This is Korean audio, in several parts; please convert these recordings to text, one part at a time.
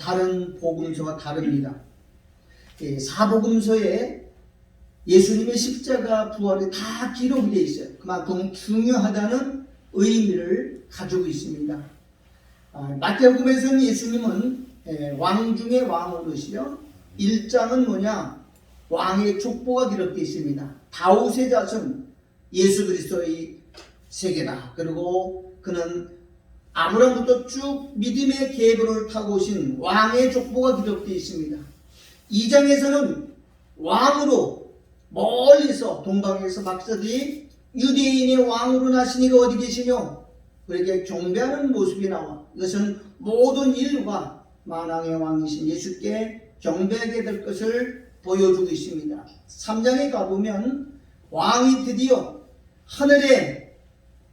다른 복음서와 다릅니다. 사복음서에 예수님의 십자가 부활이 다 기록이 되어 있어요. 그만큼 중요하다는 의미를 가지고 있습니다. 마태복음에서는 예수님은 왕 중의 왕으로시요, 1장은 뭐냐, 왕의 족보가 기록되어 있습니다. 다윗의 자손 예수 그리스도의 세계다. 그리고 그는 아브라함부터 쭉 믿음의 계보를 타고 오신 왕의 족보가 기록되어 있습니다. 2장에서는 왕으로 멀리서 동방에서 박사들이 유대인의 왕으로 나시니가 어디 계시뇨? 그렇게 경배하는 모습이 나와. 이것은 모든 인류가 만왕의 왕이신 예수께 경배하게 될 것을 보여주고 있습니다. 3장에 가보면 왕이 드디어 하늘에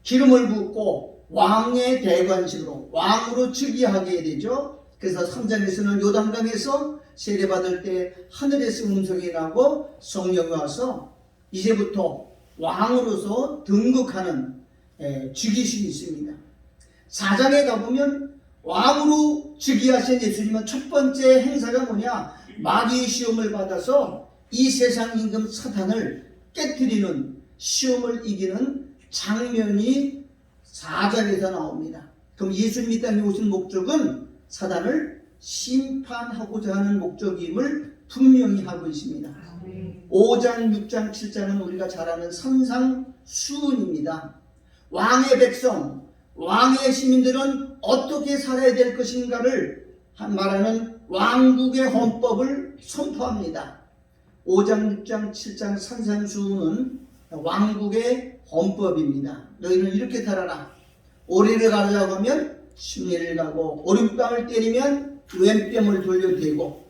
기름을 붓고 왕의 대관식으로 왕으로 즉위하게 되죠. 그래서 3장에서는 요단강에서 세례받을 때 하늘에서 음성이 나고 성령이 와서 이제부터 왕으로서 등극하는 즉위식이 있습니다. 4장에 가보면 왕으로 즉위하신 예수님은 첫 번째 행사가 뭐냐, 마귀의 시험을 받아서 이 세상 임금 사탄을 깨뜨리는 시험을 이기는 장면이 4장에서 나옵니다. 그럼 예수님이 땅에 오신 목적은 사단을 심판하고자 하는 목적임을 분명히 하고 있습니다. 5장, 6장, 7장은 우리가 잘 아는 산상수훈입니다. 왕의 백성, 왕의 시민들은 어떻게 살아야 될 것인가를 말하는 왕국의 헌법을 선포합니다. 5장, 6장, 7장 산상수훈은 왕국의 헌법입니다. 너희는 이렇게 살아라. 오리를 가려고 하면 심리를 가고, 오른뺨을 때리면 왼뺨을 돌려대고,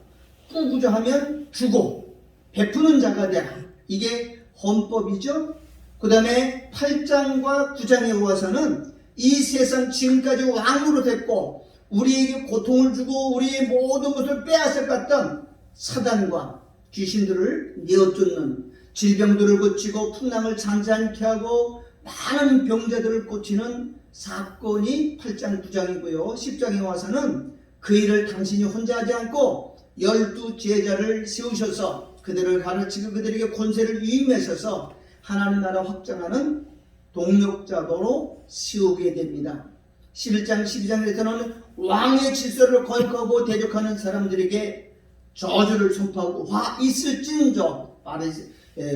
꾸구자 하면 주고 베푸는 자가 되라. 이게 헌법이죠. 그 다음에 8장과 9장에 와서는 이 세상 지금까지 왕으로 됐고 우리에게 고통을 주고 우리의 모든 것을 빼앗아갔던 사단과 귀신들을 내어쫓는, 질병들을 고치고 풍랑을 잔잔케 하고 많은 병자들을 고치는 사건이 8장 9장이고요. 10장에 와서는 그 일을 당신이 혼자 하지 않고 12 제자를 세우셔서 그들을 가르치고 그들에게 권세를 위임하셔서 하나님 나라 확장하는 동력자도로 세우게 됩니다. 11장 12장에서는 왕의 질서를 거역하고 대적하는 사람들에게 저주를 선포하고 화 있을진저,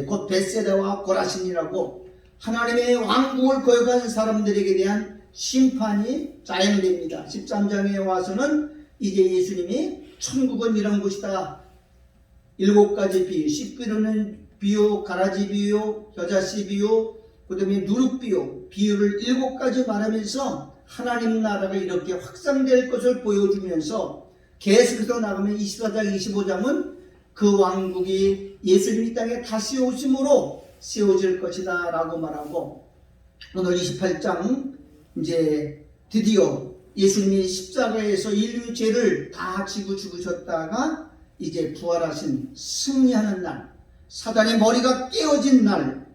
곧 벳세다와 고라신이라고 하나님의 왕국을 거역하는 사람들에게 대한 심판이 자행됩니다. 13장에 와서는 이제 예수님이 천국은 이런 곳이다, 7가지 비유, 씨뿌리는 비유, 가라지 비유, 겨자씨 비유, 그 다음에 누룩 비유를 7가지 말하면서 하나님 나라가 이렇게 확산될 것을 보여주면서 계속해서 나가면 24장 25장은 그 왕국이 예수님이 땅에 다시 오심으로 세워질 것이다 라고 말하고, 오늘 28장 이제 드디어 예수님이 십자가에서 인류 죄를 다 지고 죽으셨다가 이제 부활하신 승리하는 날, 사단의 머리가 깨어진 날,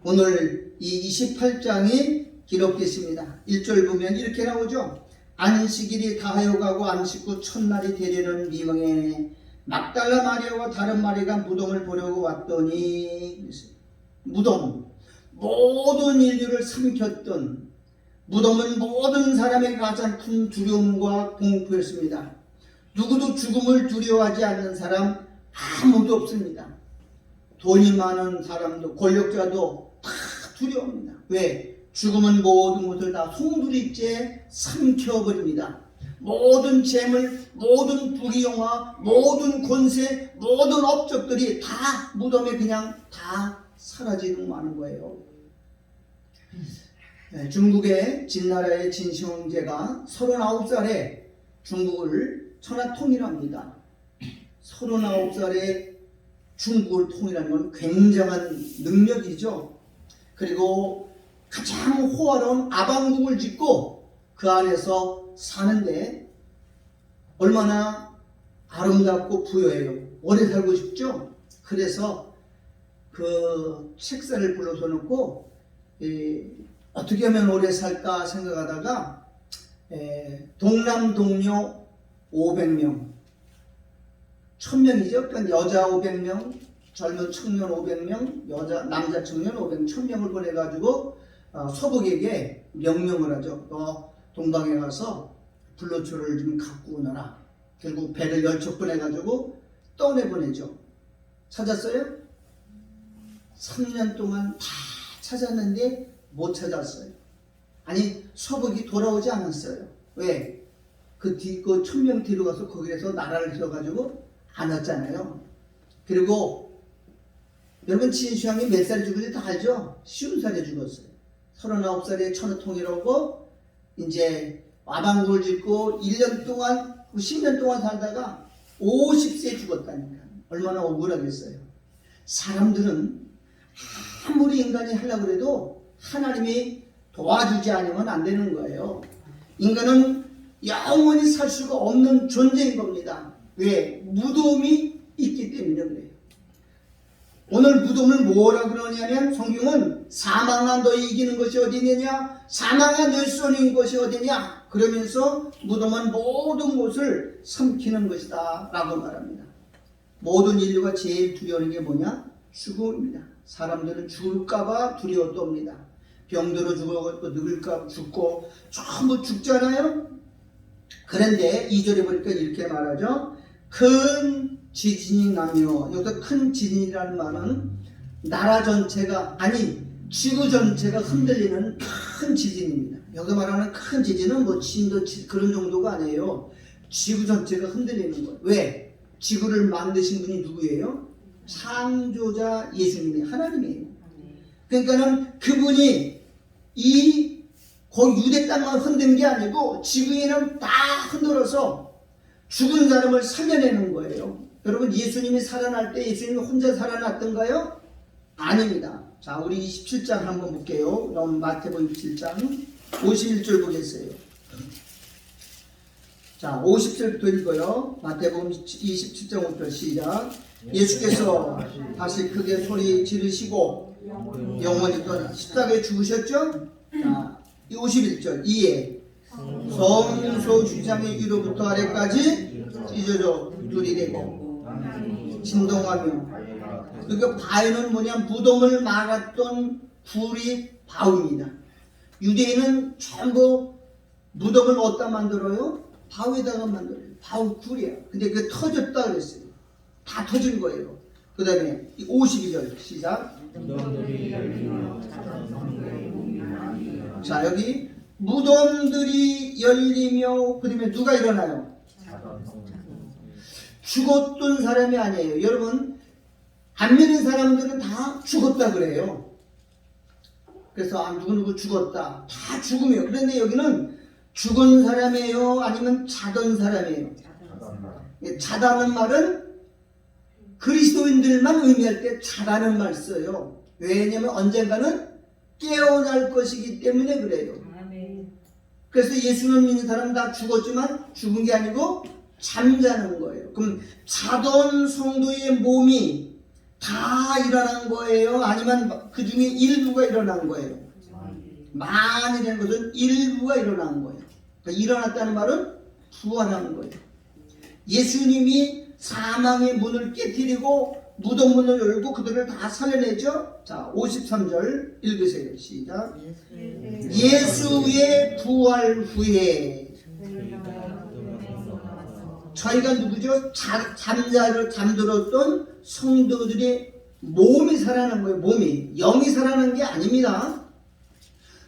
오늘 이 28장이 기록됐습니다. 1절 보면 이렇게 나오죠. 안식일이 다하여 가고 안식 후 첫날이 되려는 미명에 막달라 마리아와 다른 마리아가 무덤을 보려고 왔더니, 무덤, 모든 인류를 삼켰던 무덤은 모든 사람의 가장 큰 두려움과 공포였습니다. 누구도 죽음을 두려워하지 않는 사람 아무도 없습니다. 돈이 많은 사람도 권력자도 다 두려워합니다. 왜? 죽음은 모든 것을 다 송두리째 삼켜버립니다. 모든 재물, 모든 부귀영화, 모든 권세, 모든 업적들이 다 무덤에 그냥 다 사라지는 많은 거예요. 중국의 진나라의 진시황제가 39살에 중국을 천하통일합니다. 39살에 중국을 통일하는 건 굉장한 능력이죠. 그리고 가장 호화로운 아방궁을 짓고 그 안에서 사는데 얼마나 아름답고 부여해요. 오래 살고 싶죠. 그래서 그 책사를 불러서 놓고 어떻게 하면 오래 살까 생각하다가 동남 동료 500명, 1000명이죠. 그러니까 여자 500명, 젊은 청년 500명, 남자 청년 500명, 1000명을 보내가지고 서북에게 명령을 하죠. 너 동방에 가서 불로초를 좀 갖고 오너라. 결국 배를 10척 해가지고 떠내보내죠. 찾았어요? 3년 동안 다 찾았는데 못 찾았어요. 아니, 서북이 돌아오지 않았어요. 왜? 그 1000명 뒤로 가서 거기에서 나라를 세워가지고 안 왔잖아요. 그리고 여러분, 진시황이 몇 살에 죽은지 다 알죠? 50살에 죽었어요. 39살에 천하통일하고 이제 아방국을 짓고 1년 동안 10년 동안 살다가 50세에 죽었다니까. 얼마나 억울하겠어요. 사람들은 아무리 인간이 하려고 해도 하나님이 도와주지 않으면 안 되는 거예요. 인간은 영원히 살 수가 없는 존재인 겁니다. 왜? 무덤이 있기 때문에 그래요. 오늘 무덤을 뭐라 그러냐면, 성경은 사망아 너희 이기는 것이 어디냐, 사망아 너희 쏘는 것이 어디냐, 그러면서 무덤은 모든 곳을 삼키는 것이다 라고 말합니다. 모든 인류가 제일 두려워하는 게 뭐냐? 죽음입니다. 사람들은 죽을까봐 두려워 떱니다. 병들어 죽고 늙을까 죽고 전부 죽잖아요. 그런데 2절에 보니까 이렇게 말하죠. 큰 지진이 나며, 여기서 큰 지진이라는 말은 나라 전체가, 아니 지구 전체가 흔들리는 큰 지진입니다. 여기 말하는 큰 지진은 뭐 진도 그런 정도가 아니에요. 지구 전체가 흔들리는 거예요. 왜? 지구를 만드신 분이 누구예요? 창조자 예수님이 하나님이에요. 그러니까는 그분이 거기 유대 땅만 흔든 게 아니고 지구에는 다 흔들어서 죽은 사람을 살려내는 거예요. 여러분, 예수님이 살아날 때 예수님이 혼자 살아났던가요? 아닙니다. 자, 우리 27장 한번 볼게요. 그럼 마태복음 27장 51절 보겠어요. 자, 50절부터 읽어요. 마태복음 27장 5절 시작. 예수께서 다시 크게 소리 지르시고 영원히 떠나 십자가에 죽으셨죠? 자, 51절. 이에 성소 휘장의 위로부터 아래까지 찢어져 둘이 되고 진동하며, 그러니까 바위는 뭐냐, 무덤을 막았던 불이 바위입니다. 유대인은 전부 무덤을 어디다 만들어요? 바위에다가 만들어요. 바위 굴이야. 근데 그게 터졌다 그랬어요. 다 터진 거예요. 그 다음에 52절 시작. 자, 여기 무덤들이 열리며, 그 다음에 누가 일어나요? 죽었던 사람이 아니에요. 여러분, 안 믿는 사람들은 다 죽었다 그래요. 그래서 누구누구 죽었다, 다 죽음이에요. 그런데 여기는 죽은 사람이에요? 아니면 자던 사람이에요? 자다는 말은 그리스도인들만 의미할 때 자다는 말 써요. 왜냐면 언젠가는 깨어날 것이기 때문에 그래요. 그래서 예수는 믿는 사람 다 죽었지만 죽은 게 아니고 잠자는 거예요. 그럼 자던 성도의 몸이 다 일어난 거예요? 아니면 그 중에 일부가 일어난 거예요? 많이라는 것은 일부가 일어난 거예요. 그러니까 일어났다는 말은 부활한 거예요. 예수님이 사망의 문을 깨뜨리고 무덤 문을 열고 그들을 다 살려내죠. 자, 53절 읽으세요. 시작. 예수의 부활 후에 저희가 누구죠? 잠들었던 성도들의 몸이 살아난 거예요. 몸이. 영이 살아난 게 아닙니다.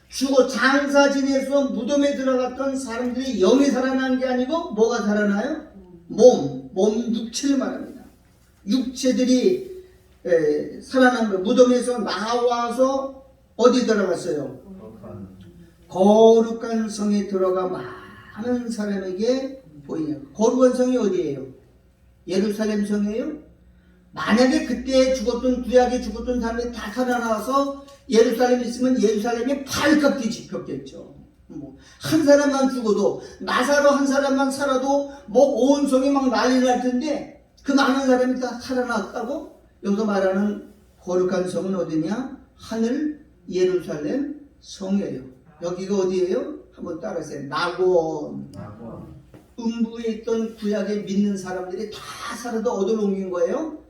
죽어 장사 지내서 무덤에 들어갔던 사람들이 영이 살아난 게 아니고 뭐가 살아나요? 몸 육체를 말합니다. 육체들이 살아난 거예요. 무덤에서 나와서 어디 들어갔어요? 거룩한 성에 들어가 많은 사람에게 보이냐. 거룩한 성이 어디예요? 예루살렘 성이에요? 만약에 그때 죽었던, 구약에 죽었던 사람이 다 살아나와서 예루살렘에 있으면 예루살렘이 발칵 뒤집혔겠죠. 한 사람만 죽어도, 나사로 한 사람만 살아도 온 성이 막 난리 날 텐데 그 많은 사람이 다 살아났다고? 여기서 말하는 거룩한 성은 어디냐? 하늘 예루살렘 성이에요. 여기가 어디예요? 한번 따라하세요. 낙원. 음부에 있던 구약에 믿는 사람들이 다 살아도 어디로 옮긴 거예요?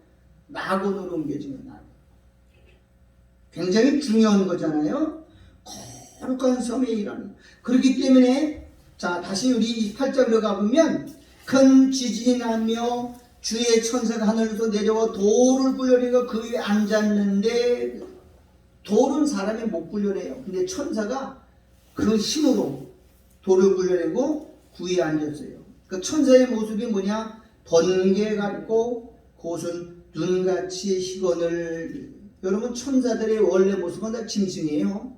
낙원으로 옮겨지는 낙원. 굉장히 중요한 거잖아요. 거룩한 섬에 일하는. 그렇기 때문에 자 다시 우리 8절로 가보면 큰 지진이 나며 주의 천사가 하늘에서 내려와 돌을 굴려내고 그 위에 앉았는데 돌은 사람이 못 굴려내요. 근데 천사가 그 힘으로 돌을 굴려내고 그 위에 앉았어요. 그 천사의 모습이 뭐냐? 번개 같고 곧은 눈같이 희건을. 여러분 천사들의 원래 모습은 다 짐승이에요.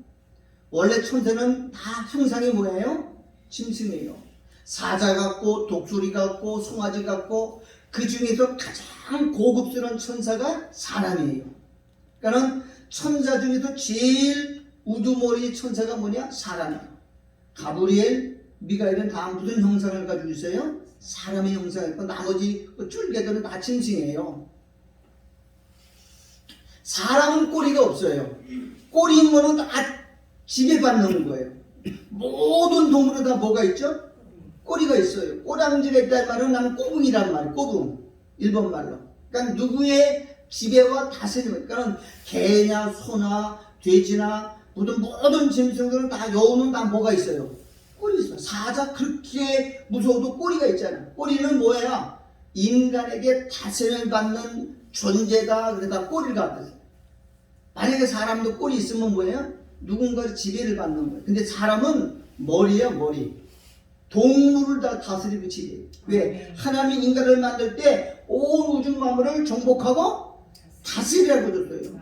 원래 천사는 다 형상이 뭐예요? 짐승이에요. 사자 같고 독수리 같고 송아지 같고 그 중에서 가장 고급스러운 천사가 사람이에요. 그러니까 천사 중에서 제일 우두머리 천사가 뭐냐? 사람이에요. 가브리엘, 미가엘은 다 무슨 형상을 가지고 있어요? 사람의 형상이 있고 나머지 쫄개들은 다 짐승이에요. 사람은 꼬리가 없어요. 꼬리 있는 거는 다 지배받는 거예요. 모든 동물은 다 뭐가 있죠? 꼬리가 있어요. 꼬랑지가 있다는 말은 나는 꼬붕이란 말이에요. 꼬붕. 일본 말로. 그러니까 누구의 지배와 다스림. 그러니까 개냐 소나 돼지나 모든 짐승들은 다 여우는 다 뭐가 있어요? 꼬리 있어요. 사자 그렇게 무서워도 꼬리가 있잖아요. 꼬리는 뭐야? 인간에게 다스림을 받는 존재다. 그러다 꼬리를 갖다 써요. 만약에 사람도 꼬리 있으면 뭐예요? 누군가의 지배를 받는 거예요. 근데 사람은 머리야 머리. 동물을 다 다스리고 지배해요. 왜? 하나님이 인간을 만들 때 온 우주 만물을 정복하고 다스리라고 줬어요.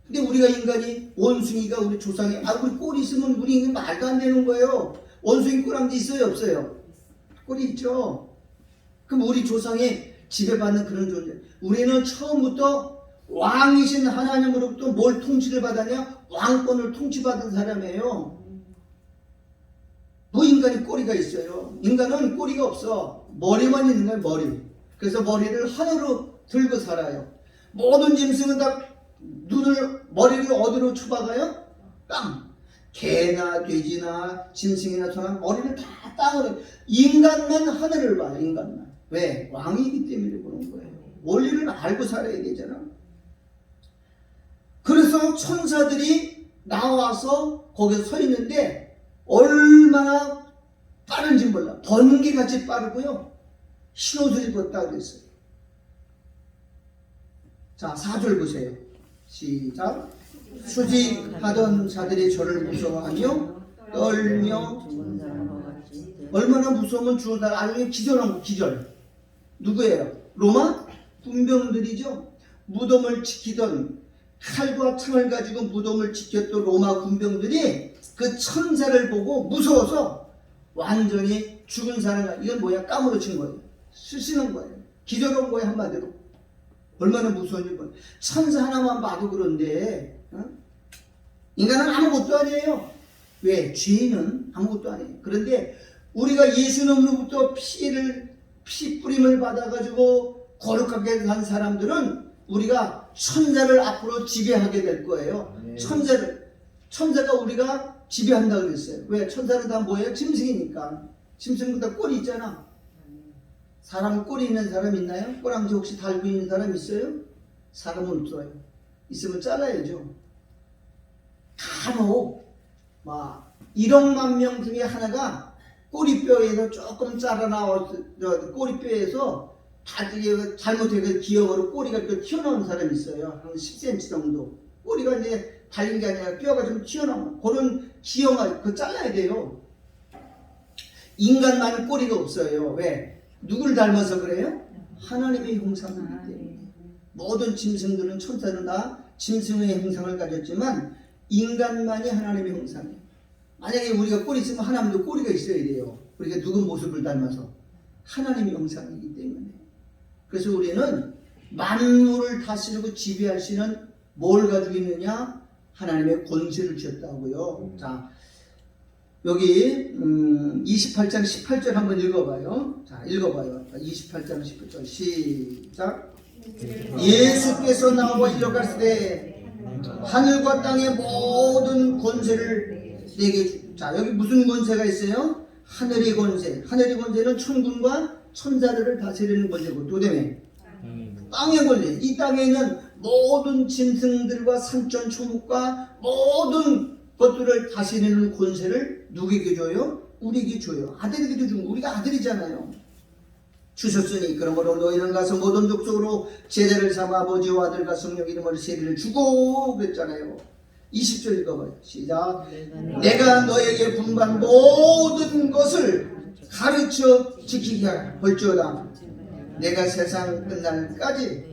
근데 우리가 인간이 원숭이가 우리 조상이 우리 꼬리 있으면 우리 인간 말도 안 되는 거예요. 원숭이 꼬랑지 있어요 없어요? 꼬리 있죠. 그럼 우리 조상이 지배받는 그런 존재. 우리는 처음부터 왕이신 하나님으로부터 뭘 통치를 받았냐? 왕권을 통치받은 사람이에요. 뭐 인간이 꼬리가 있어요? 인간은 꼬리가 없어. 머리만 있는 거예요. 머리. 그래서 머리를 하늘로 들고 살아요. 모든 짐승은 다 머리를 어디로 쳐박아요? 땅. 개나 돼지나 짐승이나 소나 머리를 다 땅으로. 인간만 하늘을 봐요. 인간만. 왜? 왕이기 때문에 그런 거예요. 원리를 알고 살아야 되잖아. 그래서 천사들이 나와서 거기서 서 있는데 얼마나 빠른지 몰라. 번개같이 빠르고요. 흰옷을 입었다 그랬어요. 자, 4절 보세요. 시작. 수직하던 자들이 저를 무서워하며 떨며. 얼마나 무서우면 주어다. 아니 기절한 거. 기절. 누구예요? 로마 군병들이죠. 무덤을 지키던 칼과 창을 가지고 무덤을 지켰던 로마 군병들이 그 천사를 보고 무서워서 완전히 죽은 사람, 이건 뭐야? 까무러친 거예요. 쓰시는 거예요. 기절한 거예요. 한마디로. 얼마나 무서운지 몰라. 천사 하나만 봐도 그런데 인간은 아무것도 아니에요. 왜? 죄인은 아무것도 아니에요. 그런데 우리가 예수님으로부터 피 뿌림을 받아가지고 거룩하게 산 사람들은 우리가 천사를 앞으로 지배하게 될 거예요. 천사가 우리가 지배한다고 그랬어요. 왜? 천사는 다 뭐예요? 짐승이니까. 짐승보다 꼬리 있잖아. 사람 꼬리 있는 사람 있나요? 꼬랑지 혹시 달고 있는 사람 있어요? 사람은 없어요. 있으면 잘라야죠. 간혹 1억만 명 중에 하나가 꼬리뼈에서 조금 잘라 나와서 꼬리뼈에서 잘못해서 기억으로 꼬리가 또 튀어나온 사람이 있어요. 한 10cm 정도. 꼬리가 이제 달린 게 아니라 뼈가 좀 튀어나온 그런 기형아 그거 잘라야 돼요. 인간만 꼬리가 없어요. 왜? 누굴 닮아서 그래요? 하나님의 형상이기 때문에. 모든 짐승들은 천사는 다 짐승의 형상을 가졌지만 인간만이 하나님의 형상이에요. 만약에 우리가 꼬리 있으면 하나님도 꼬리가 있어야 돼요. 우리가 누구 모습을 닮아서? 하나님의 형상이기 때문에. 그래서 우리는 만물을 다스리고 지배하시는 뭘 가지고 있느냐? 하나님의 권세를 주셨다고요. 자, 여기 28장 18절 한번 읽어봐요. 자, 읽어봐요. 28장 18절 시작. 예수께서 나와 이르가시되 하늘과 땅의 모든 권세를 내게 주. 자, 여기 무슨 권세가 있어요? 하늘의 권세, 하늘의 권세는 천군과 천사들을 다스리는 권세고, 또 다음에 땅의 권세, 이 땅에 있는 모든 짐승들과 산천 초목과 모든 것들을 다스리는 권세를 누구에게 줘요? 우리에게 줘요. 아들에게도 주고, 우리가 아들이잖아요. 주셨으니 그러므로 너희는 가서 모든 족속으로 제자를 삼아 아버지와 아들과 성령 이름으로 세례를 주고 그랬잖아요. 20절 읽어봐요. 시작. 내가 너에게 분부한 모든 것을 가르쳐 지키게 하라. 볼지어다 내가 세상 끝날까지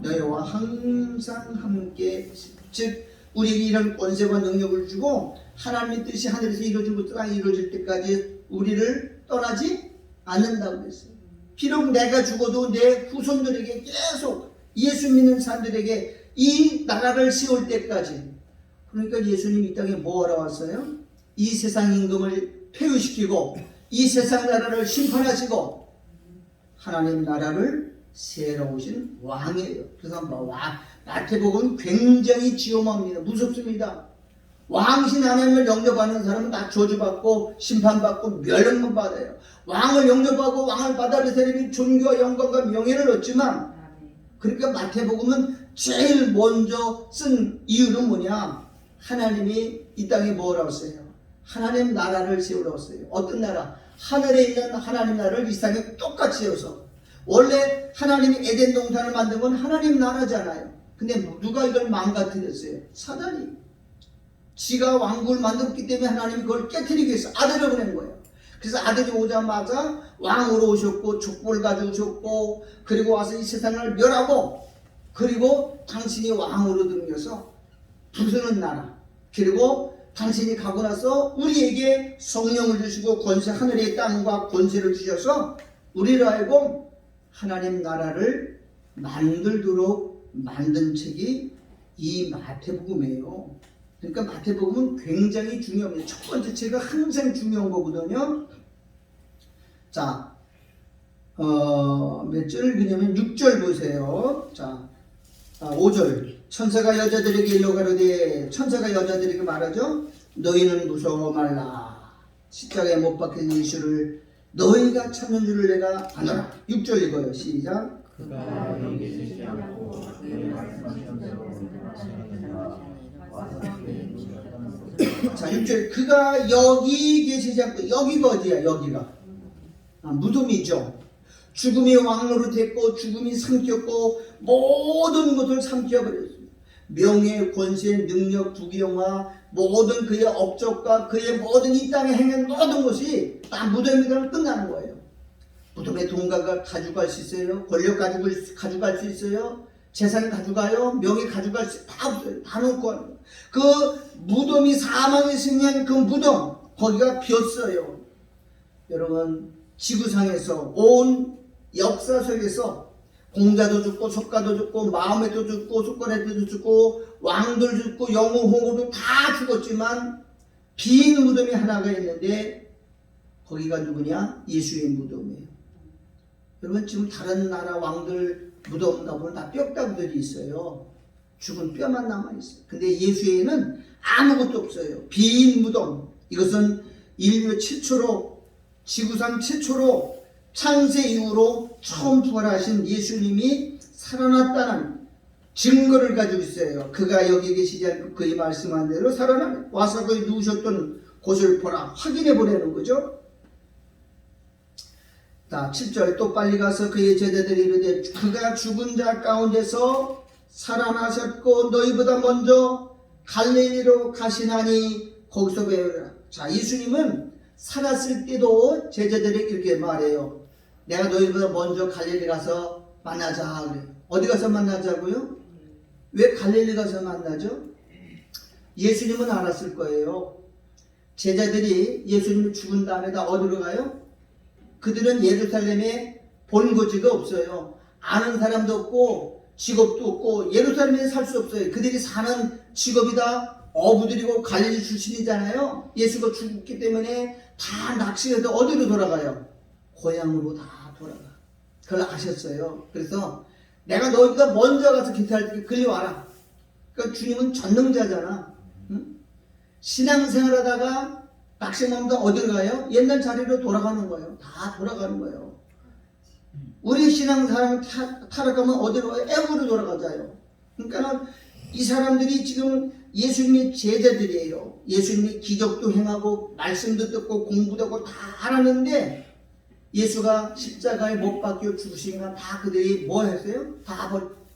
너희와 항상 함께, 즉 우리에게 이런 권세와 능력을 주고 하나님의 뜻이 하늘에서 이루어진 것 땅에 이루어질 때까지 우리를 떠나지 않는다고 했어요. 비록 내가 죽어도 내 후손들에게 계속 예수 믿는 사람들에게 이 나라를 세울 때까지. 그러니까 예수님 이 땅에 뭐 하러 왔어요? 이 세상 임금을 폐위시키고 이 세상 나라를 심판하시고 하나님 나라를 세우러 오신 왕이에요. 그래서 마태복음 굉장히 지엄합니다. 무섭습니다. 왕신 하나님을 영접하는 사람은 다 저주받고 심판받고 멸망만 받아요. 왕을 영접하고 왕을 받아들인 사람이 존귀와 영광과 명예를 얻지만, 그러니까 마태복음은 제일 먼저 쓴 이유는 뭐냐? 하나님이 이 땅에 뭐라고 했어요? 하나님 나라를 세우라고 했어요. 어떤 나라? 하늘에 있는 하나님 나라를 이 땅에 똑같이 세워서. 원래 하나님이 에덴 동산을 만든 건 하나님 나라잖아요. 근데 누가 이걸 망가뜨렸어요? 사단이. 지가 왕국을 만들었기 때문에 하나님이 그걸 깨뜨리기 위해서 아들을 보낸 거예요. 그래서 아들이 오자마자 왕으로 오셨고 족보를 가지고 오셨고, 그리고 와서 이 세상을 멸하고, 그리고 당신이 왕으로 들면서 부수는 나라, 그리고 당신이 가고 나서 우리에게 성령을 주시고 권세, 하늘의 땅과 권세를 주셔서 우리를 알고 하나님 나라를 만들도록 만든 책이 이 마태복음이에요. 그러니까 마태복음은 굉장히 중요합니다. 첫 번째 책은 항상 중요한 거거든요. 자, 몇 절을 그냐면 6절 보세요. 자, 5절. 천사가 여자들에게 일러 가로되, 천사가 여자들에게 말하죠. 너희는 무서워 말라. 십자가에 못 박힌 예수를 너희가 찾는 줄을 내가 아노라. 6절 읽어요. 시작. 그가 여기 계시지 않고 그의 말씀하신 대로 자, 6절. 그가 여기 계시지 않고, 여기가 어디야? 여기가 무덤이죠. 죽음이 왕으로 됐고 죽음이 삼켰고 모든 것을 삼켜버렸습니다. 명예, 권세, 능력, 부귀영화, 모든 그의 업적과 그의 모든 이 땅에 행한 모든 것이 다 무덤이면 끝나는 거예요. 무덤에 돈가가 가져갈 수 있어요. 권력 가져갈 수 있어요. 재산 가져가요. 명예 가져갈 수 다 없어요. 다 놓고 하는 거예요. 그 무덤이 사망의 승리한 그 무덤, 거기가 비었어요. 여러분, 지구상에서 온 역사 속에서 공자도 죽고 석가도 죽고 마호메도 죽고 소크라테스도 죽고 왕들 죽고 영웅 홍고도 다 죽었지만 빈 무덤이 하나가 있는데 거기가 누구냐? 예수의 무덤이에요. 여러분, 지금 다른 나라 왕들 무덤 가보면 다 뼈다구들이 있어요. 죽은 뼈만 남아있어요. 근데 예수에는 아무것도 없어요. 빈 무덤. 이것은 인류 최초로, 지구상 최초로 창세 이후로 처음 부활하신 예수님이 살아났다는 증거를 가지고 있어요. 그가 여기 계시지 않고 그의 말씀한 대로 살아나면 와서 그의 누우셨던 곳을 보라. 확인해 보라는 거죠. 자, 7절. 또 빨리 가서 그의 제자들이 이르되 그가 죽은 자 가운데서 살아나셨고 너희보다 먼저 갈릴리로 가시나니 거기서 배우라. 자, 예수님은 살았을 때도 제자들에게 이렇게 말해요. 내가 너희보다 먼저 갈릴리 가서 만나자 그래요. 어디 가서 만나자고요? 왜 갈릴리 가서 만나죠? 예수님은 알았을 거예요. 제자들이 예수님이 죽은 다음에 다 어디로 가요? 그들은 예루살렘에 본거지가 없어요. 아는 사람도 없고 직업도 없고 예루살렘에 살 수 없어요. 그들이 사는 직업이 다 어부들이고 갈릴리 출신이잖아요. 예수가 죽었기 때문에 다 낚시해서 어디로 돌아가요? 고향으로 다 돌아가. 그걸 아셨어요. 그래서 내가 너희보다 먼저 가서 기타할 때 끌려와라. 그러니까 주님은 전능자잖아. 응? 신앙생활 하다가 낙심하면 어디로 가요? 옛날 자리로 돌아가는 거예요. 다 돌아가는 거예요. 우리 신앙사람 타락하면 어디로 가요? 애국으로 돌아가자요. 그러니까 이 사람들이 지금 예수님의 제자들이에요. 예수님이 기적도 행하고 말씀도 듣고 공부도 하고 다 하는데 예수가 십자가에 못 박혀 죽으시니까 다 그들이 뭐 했어요?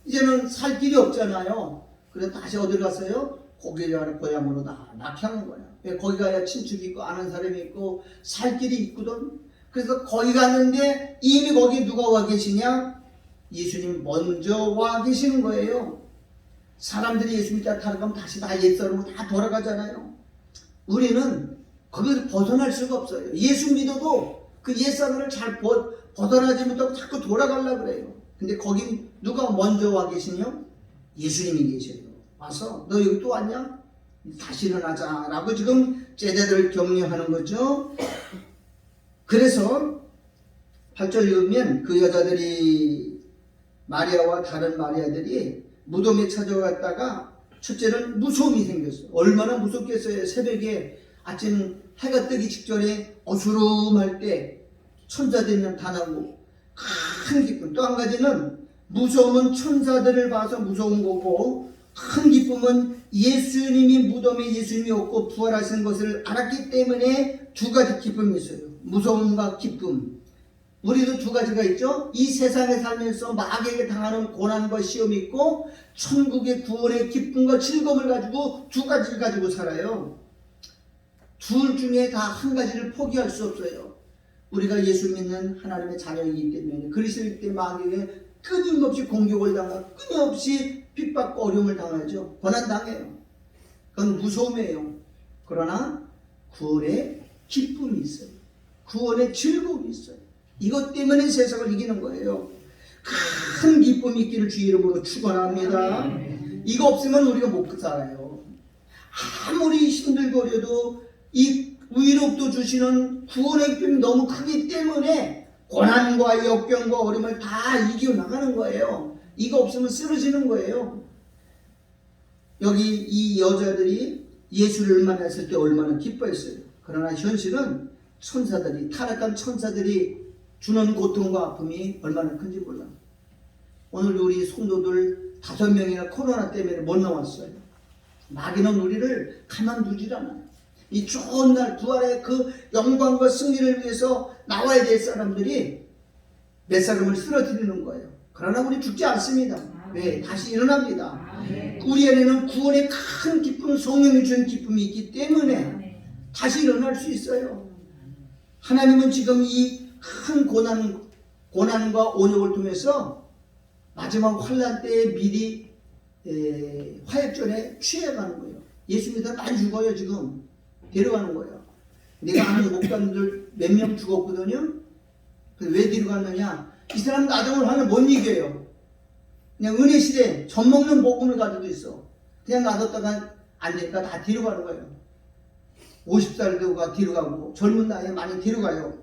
이제는 살 길이 없잖아요. 그래서 다시 어디로 갔어요? 고기를 고향으로 다 낙향한 거야. 거기 가야 친척이 있고 아는 사람이 있고 살 길이 있거든. 그래서 거기 갔는데 이미 거기 누가 와 계시냐? 예수님 먼저 와 계시는 거예요. 사람들이 예수 믿다 타락하면 다시 다 옛사람으로 다 돌아가잖아요. 우리는 거기서 벗어날 수가 없어요. 예수 믿어도 그 옛사람을 잘 벗어나지 못하고 자꾸 돌아가려고 그래요. 근데 거긴 누가 먼저 와 계시냐? 예수님이 계셔요. 와서 너 여기 또 왔냐? 다시 일어나자 라고 지금 제자들을 격려하는 거죠. 그래서 8절 읽으면 그 여자들이 마리아와 다른 마리아들이 무덤에 찾아갔다가 첫째는 무서움이 생겼어요. 얼마나 무섭겠어요. 새벽에 아침 해가 뜨기 직전에 어수름할 때 천사들이 나타나고 큰 기쁨. 또 한 가지는 무서움은 천사들을 봐서 무서운 거고 큰 기쁨은 예수님이 무덤에 예수님이 없고 부활하신 것을 알았기 때문에 두 가지 기쁨이 있어요. 무서움과 기쁨. 우리도 두 가지가 있죠. 이 세상에 살면서 마귀에게 당하는 고난과 시험이 있고 천국의 구원의 기쁨과 즐거움을 가지고 두 가지를 가지고 살아요. 둘 중에 다 한 가지를 포기할 수 없어요. 우리가 예수 믿는 하나님의 자녀이기 때문에 그리스도일 때 마귀에게 끊임없이 공격을 당하고 끊임없이 핍박과 어려움을 당하죠. 고난당해요. 그건 무서움이에요. 그러나 구원의 기쁨이 있어요. 구원의 즐거움이 있어요. 이것 때문에 세상을 이기는 거예요. 큰 기쁨이 있기를 주의 이름으로 축원합니다. 이거 없으면 우리가 못 살아요. 아무리 힘들고 어려도 이 위로도 주시는 구원의 기쁨이 너무 크기 때문에 고난과 역경과 어려움을 다 이겨나가는 거예요. 이거 없으면 쓰러지는 거예요. 여기 이 여자들이 예수를 만났을 때 얼마나 기뻐했어요. 그러나 현실은 천사들이, 타락한 천사들이 주는 고통과 아픔이 얼마나 큰지 몰라. 오늘 우리 성도들 5명이나 코로나 때문에 못 나왔어요. 마귀는 우리를 가만두질 않아요. 이 좋은 날 부활의 그 영광과 승리를 위해서 나와야 될 사람들이 몇 사람을 쓰러뜨리는 거예요. 그러나 우리 죽지 않습니다. 왜? 다시 일어납니다. 우리 안에는 구원의 큰 기쁨, 성령이 주는 기쁨이 있기 때문에 다시 일어날 수 있어요. 하나님은 지금 이 큰 고난과 온역을 통해서 마지막 환난 때에 미리 화약전에 취해가는 거예요. 예수 믿어 많이 죽어요. 지금 데려가는 거예요. 내가 아는 목사님들 몇 명 죽었거든요. 왜 데려갔느냐? 이 사람 나중을 하면 못 이겨요. 그냥 은혜 시대 젖 먹는 복음을 가지고 있어. 그냥 놔뒀다가 안 되니까 다 데려가는 거예요. 50살 되고가 데려가고 젊은 나이에 많이 데려가요.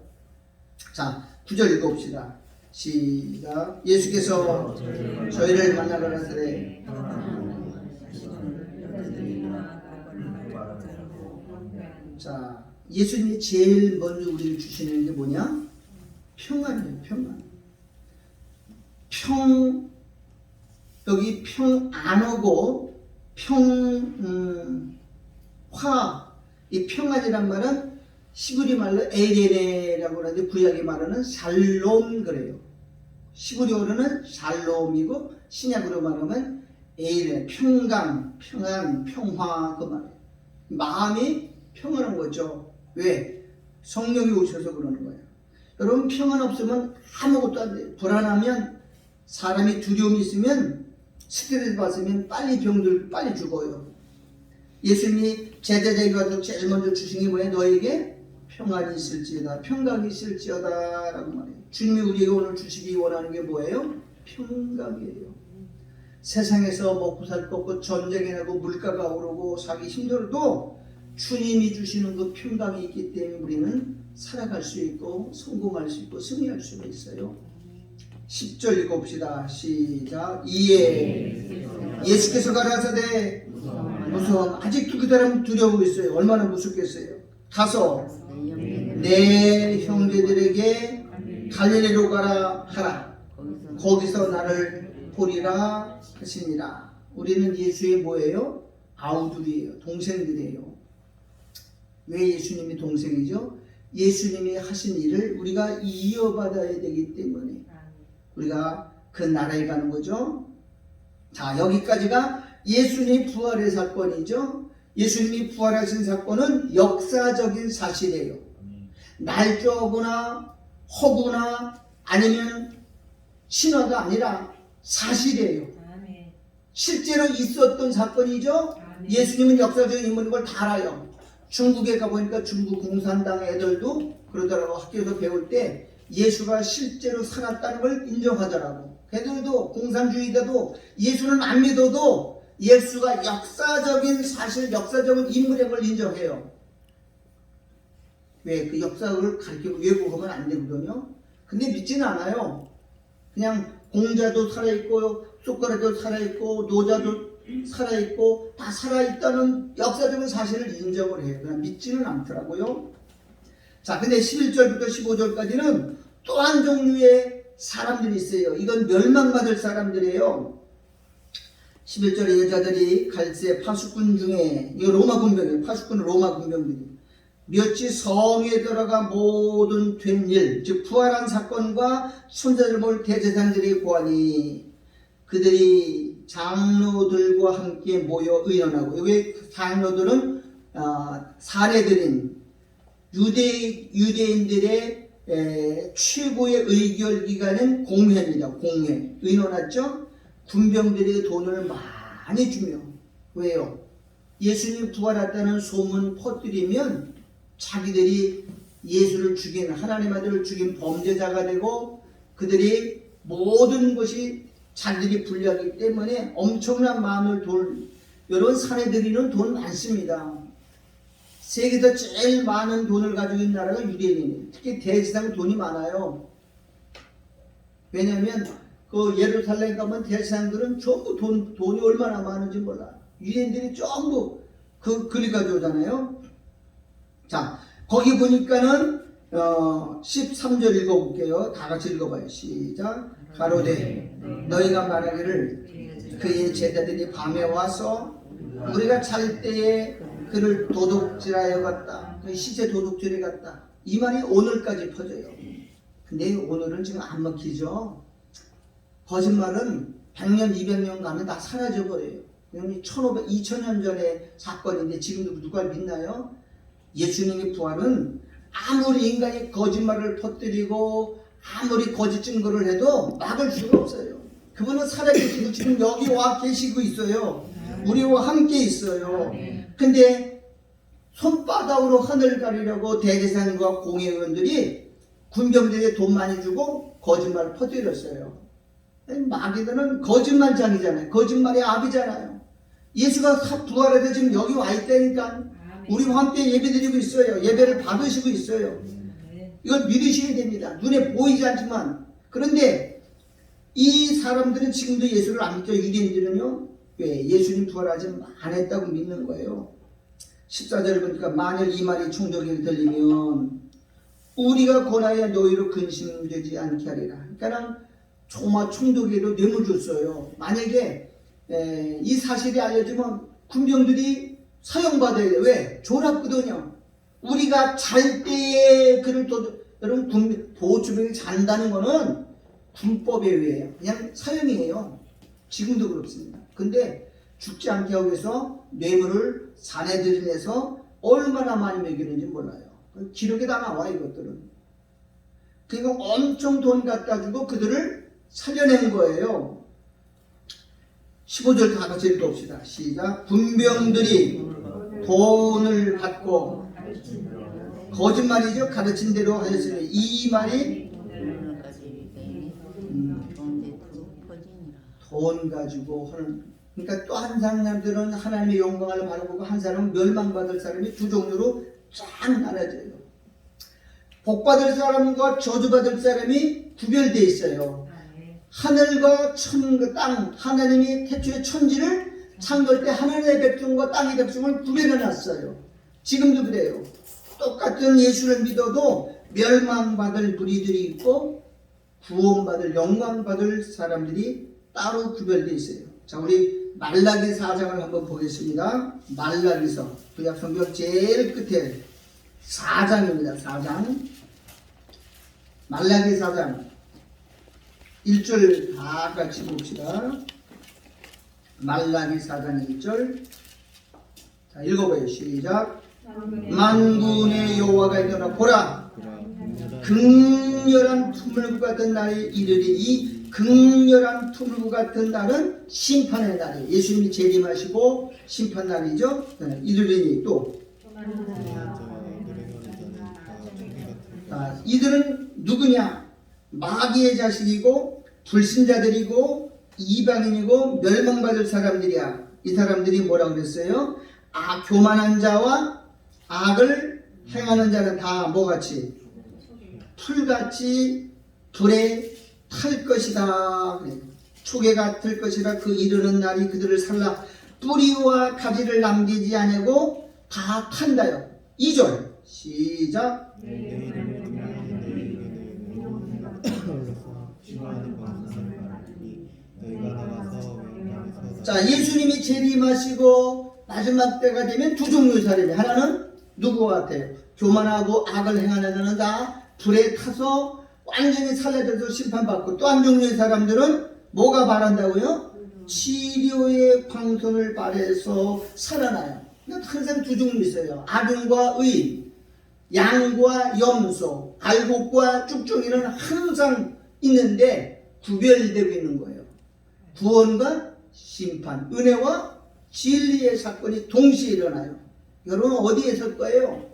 자, 9절 읽어봅시다. 시작. 예수께서 저희를 만나러 가시되 자, 예수님이 제일 먼저 우리를 주시는 게 뭐냐? 평안이에요. 평안. 여기 평 안 오고 이 평안이란 말은 시브리 말로 에레네라고 하는데 구약에 말하는 샬롬 그래요. 시브리어로는 샬롬이고 신약으로 말하면 에레, 평강, 평안, 평화 그 말이에요. 마음이 평안한 거죠. 왜? 성령이 오셔서 그러는 거예요. 여러분 평안 없으면 아무것도 안 돼요. 불안하면 사람이 두려움이 있으면 스트레스 받으면 빨리 병들 빨리 죽어요. 예수님이 제자들에게 가서 제일 먼저 주신 게 뭐예요? 너에게 평안이 있을지어다, 평강이 있을지어다 라고 말해요. 주님이 우리에게 오늘 주시기 원하는 게 뭐예요? 평강이에요. 세상에서 먹고 살 거 없고 전쟁이 나고 물가가 오르고 살기 힘들어도 주님이 주시는 그 평강이 있기 때문에 우리는 살아갈 수 있고 성공할 수 있고 승리할 수가 있어요. 10절 읽어봅시다. 시작. 이에 예수께서 가라사대 무서워. 아직도 그 사람 두려워 있어요. 얼마나 무섭겠어요. 가서 내 형제들에게 갈릴리로 가라 하라. 거기서 나를 보리라 하시니라. 우리는 예수의 뭐예요? 아우들이에요. 동생들이에요. 왜 예수님이 동생이죠? 예수님이 하신 일을 우리가 이어받아야 되기 때문에 우리가 그 나라에 가는 거죠. 자, 여기까지가 예수님이 부활의 사건이죠. 예수님이 부활하신 사건은 역사적인 사실이에요. 날조거나 허구나 아니면 신화가 아니라 사실이에요. 실제로 있었던 사건이죠. 예수님은 역사적인 인물인 걸 다 알아요. 중국에 가보니까 중국 공산당 애들도 그러더라고. 학교에서 배울 때 예수가 실제로 살았다는 걸 인정하더라고. 걔들도 공산주의자도 예수는 안 믿어도 예수가 역사적인 사실, 역사적인 인물인 걸 인정해요. 왜? 그 역사를 가르치고 왜곡하면 안 되거든요. 근데 믿지는 않아요. 그냥 공자도 살아있고 소크라테도 살아있고 노자도 살아있고 다 살아있다는 역사적인 사실을 인정을 해요. 그냥 믿지는 않더라고요. 자, 근데 11절부터 15절까지는 또 한 종류의 사람들이 있어요. 이건 멸망받을 사람들이에요. 11절에 여자들이 갈새 파수꾼 중에, 이거 로마 군병이에요. 파수꾼은 로마 군병들이 몇이 성에 들어가 모든 된 일, 즉 부활한 사건과 손자를 볼 대제사장들이 보아니 그들이 장로들과 함께 모여 의논하고, 여기 장로들은 사례들인 유대인들의 최고의 의결기관은 공회입니다. 공회. 의논하죠? 군병들이 돈을 많이 주며. 왜요? 예수님 부활했다는 소문 퍼뜨리면 자기들이 예수를 죽인, 하나님 아들을 죽인 범죄자가 되고 그들이 모든 것이 자기들이 불리하기 때문에 엄청난 마음을 여러분 사내들이는 돈 많습니다. 세계에서 제일 많은 돈을 가지고 있는 나라가 유대인이에요. 특히 대제사장 돈이 많아요. 왜냐하면 그 예루살렘 가면 대제사장들은 전부 돈이 얼마나 많은지 몰라요. 유대인들이 전부 그리 가져오잖아요. 자, 거기 보니까는 13절 읽어볼게요. 다 같이 읽어봐요. 시작. 가로되 너희가 말하기를 그의 제자들이 밤에 와서 우리가 잘 때에 그를 도둑질하여 갔다. 그 시체 도둑질해 갔다. 이 말이 오늘까지 퍼져요. 근데 오늘은 지금 안 먹히죠. 거짓말은 100년, 200년 가면 다 사라져버려요. 2000년 전의 사건인데 지금도 누가 믿나요? 예수님의 부활은 아무리 인간이 거짓말을 퍼뜨리고 아무리 거짓 증거를 해도 막을 수가 없어요. 그분은 살아계시고 지금 여기 와 계시고 있어요. 우리와 함께 있어요. 근데 손바닥으로 하늘 가리려고 대제사장과 공회의원들이 군병들에게 돈 많이 주고 거짓말을 퍼뜨렸어요. 마귀들은 거짓말장이잖아요. 거짓말의 압이잖아요. 예수가 부활해서 지금 여기 와 있다니까. 우리와 함께 예배드리고 있어요. 예배를 받으시고 있어요. 이걸 믿으셔야 됩니다. 눈에 보이지 않지만. 그런데 이 사람들은 지금도 예수를 안 믿죠. 유대인들은요. 왜? 예수님 부활하지 안 했다고 믿는 거예요. 14절을 보니까 만일 이 말이 충족이 들리면 우리가 권하여 너희로 근심되지 않게 하리라. 그러니까 정말 충족에도 뇌물 줬어요. 만약에 이 사실이 알려지면 군병들이 사형받아야 돼요. 왜? 졸았거든요. 우리가 잘 때에 그를 여러분 보호주병이 잔다는 거는 군법에 의해요. 그냥 사형이에요. 지금도 그렇습니다. 근데 죽지 않게 하기 위해서 뇌물을 사내들이 내서 얼마나 많이 먹이는지 몰라요. 기록에 다 나와 이것들은. 그러니까 엄청 돈 갖다 주고 그들을 살려낸 거예요. 15절 다 같이 읽어봅시다. 시작. 군병들이 돈을 받고 거짓말이죠. 가르친 대로 하였으니 이 말이 돈 가지고 하는. 그러니까 또 한 사람들은 하나님의 영광을 바라보고 한 사람은 멸망받을 사람이 두 종류로 쫙 나눠져요. 복받을 사람과 저주받을 사람이 구별되어 있어요. 하늘과 땅, 하나님이 태초에 천지를 창조할 때 하늘의 백성과 땅의 백성을 구별해 놨어요. 지금도 그래요. 똑같은 예수를 믿어도 멸망받을 무리들이 있고 구원받을 영광받을 사람들이 따로 구별되어 있어요. 자, 우리 말라기 4장을 한번 보겠습니다. 말라기서 구약 성경 제일 끝에 4장입니다. 4장. 말라기 4장 1절 다 같이 봅시다. 말라기 4장 1절. 자, 읽어봐요. 시작. 만군의 여호와가 일어나 보라, 극렬한 투물구 같은 날이 이르리. 이 극렬한 투물구 같은 날은 심판의 날이에요. 예수님이 재림하시고 심판 날이죠. 이르리니 또 이들은 누구냐? 마귀의 자식이고 불신자들이고 이방인이고 멸망받을 사람들이야. 이 사람들이 뭐라고 그랬어요? 교만한 자와 악을 행하는 자는 다 뭐같이? 풀같이 불에 탈 것이다. 초계 같을 것이라. 그 이르는 날이 그들을 살라 뿌리와 가지를 남기지 아니하고 다 탄다요. 2절 시작. 자, 예수님이 재림하시고 마지막 때가 되면 두 종류의 사람이, 하나는 누구와 같아요? 교만하고 악을 행하는 자는 다 불에 타서 완전히 살려져서 심판받고, 또 한 종류의 사람들은 뭐가 바란다고요? 치료의 광선을 발해서 살아나요. 항상 두 종류 있어요. 악인과 의인, 양과 염소, 알곡과 쭉쭉이는 항상 있는데 구별되고 있는 거예요. 구원과 심판, 은혜와 진리의 사건이 동시에 일어나요. 여러분 어디에 설 거예요?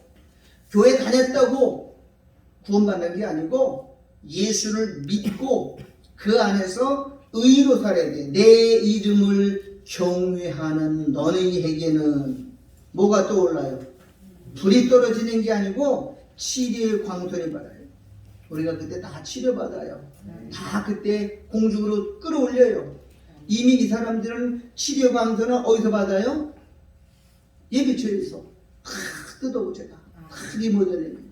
교회 다녔다고 구원받는 게 아니고 예수를 믿고 그 안에서 의로 살아야 돼. 내 이름을 경외하는 너희에게는 뭐가 떠올라요? 불이 떨어지는 게 아니고 치료의 광선이 받아요. 우리가 그때 다 치료받아요. 다 그때 공중으로 끌어올려요. 이미 이 사람들은 치료 광선은 어디서 받아요? 예배처에서 뜯어오제가 리모델링.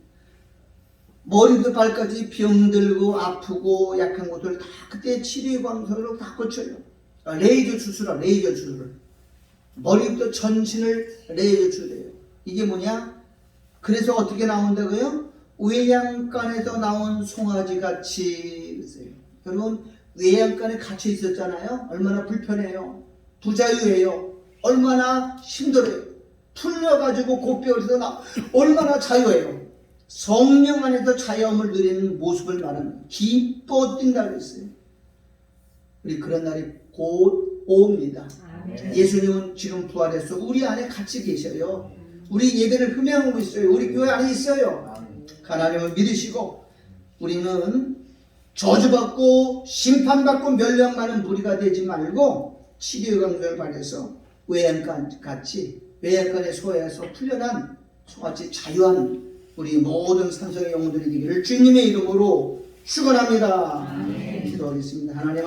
머리도 발까지 병들고 아프고 약한 곳을 다 그때 치료 광선으로 다 고쳐요. 레이저 수술을 머리부터 전신을 레이저 수술해요. 이게 뭐냐? 그래서 어떻게 나온다고요? 외양간에서 나온 송아지 같이. 여러분 외양간에 갇혀 있었잖아요. 얼마나 불편해요. 부자유예요. 얼마나 힘들어요. 풀려가지고 곱뼈에서 얼마나 자유해요. 성령 안에서 자유함을 누리는 모습을 말하는, 기뻐 뛴다 그랬어요. 우리 그런 날이 곧 옵니다. 예수님은 지금 부활해서 우리 안에 같이 계셔요. 우리 예배를 흠양하고 있어요. 우리 교회 안에 있어요. 하나님을 믿으시고 외우리는 저주받고 심판받고 멸망받는 무리가 되지 말고 치료의 강도를 발해서 외양간같이 외양간에 소외해서 풀려난 소같이 자유한 우리 모든 산성의 영혼들이 되기를 주님의 이름으로 축원합니다. 기도하겠습니다. 하나님